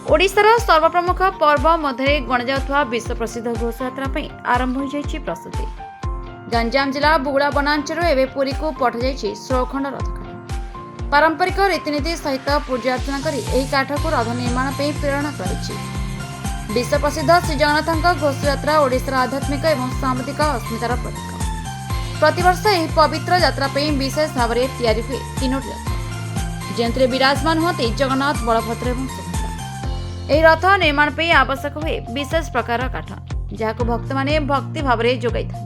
ओडिशार सर्वप्रमुख पर्व मध्य गणा विश्व प्रसिद्ध घोषयात्रा आरंभ हो प्रस्तुति। गंजाम जिला बुगुड़ा वनांचल एवं पुरी को पठाई 16 खंड रथकाठ पारंपरिक रीतिनीति सहित पूजा अर्चना कर काठ को रथ निर्माण प्रेरणा कर विश्व प्रसिद्ध श्री जगन्नाथ घोषयात्रा ओडिशार आध्यात्मिक और सामाजिक अस्मितार प्रतीक। प्रतिवर्ष यह पवित्र यात्रा विशेष भाव में तैयारी हुए 3टी रथ जो विराजमान होती जगन्नाथ बलभद्र और सुभद्रा। यह रथ निर्माण आवश्यक हुए विशेष प्रकार काठ जहाँ भक्त माने भक्ति भाव में जोगाई था।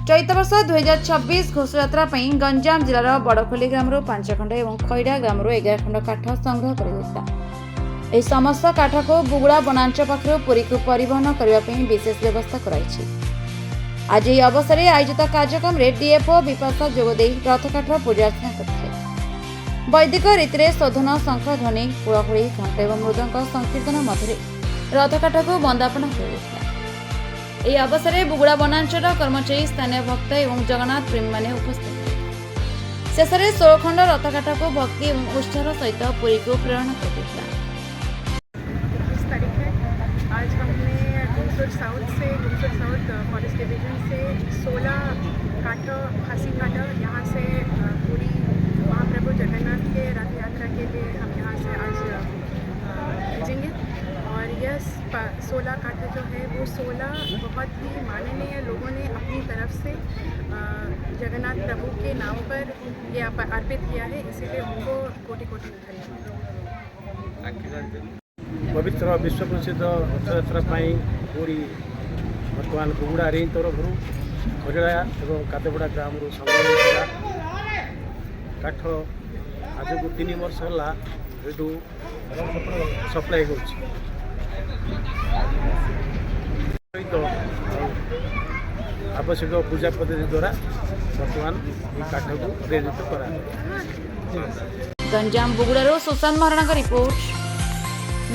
चलित वर्ष 2026 घोषयात्रा गंजाम जिलार बड़खोली ग्राम 5 खंड और खैरा ग्राम 11 खंड काठ संग्रह कर समस्त काठ को बुगुड़ा वनांचल पाखर पुरी को परिवहन करने विशेष व्यवस्था कराई। आज यह अवसर में आयोजित कार्यक्रम में डीएफओ विपाशा जोगदे रथकाठ पूजा अर्चना करते वैदिक रीति शोधन शंख ध्वनि कुड़कुड़ी घंट और मृदंग संकीर्तन मध्य रथकाठ को वंदापन कर अवसर में बुगुड़ा वनांचल कर्मचारी स्थानीय भक्त और जगन्नाथ प्रेमी माने उपस्थित शेष में 16 खंड रथकाठ को भक्ति और उत्साह सहित पुरी को प्रेरणा कर आज हमने गुमसुर साउथ फॉरेस्ट डिवीजन से 16 काठ खासी काठ यहाँ से पूरी महाप्रभु जगन्नाथ के रथ यात्रा के लिए हम यहाँ से आज भेजेंगे। और यह 16 काठ जो है वो 16 बहुत ही माननीय लोगों ने अपनी तरफ से जगन्नाथ प्रभु के नाम पर ये अर्पित किया है, इसीलिए उनको कोटि कोटि धन्यवाद। पवित्र विश्व प्रसिद्ध रथयात्रा पूरी बर्तमान बुगुड़ा रेंज तरफ खजड़ा और कादेबड़ा ग्राम संग्रह काठ आज को 3 वर्ष है सप्लाई हो आवश्यक पूजा पद्धति द्वारा बर्तमान काठ को प्रेरित करा। गंजाम बुगुड़ा सुशांत महाराणा का रिपोर्ट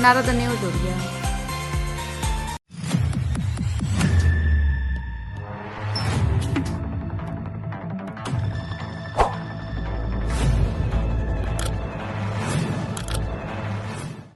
नारद न्यूज ओडिया।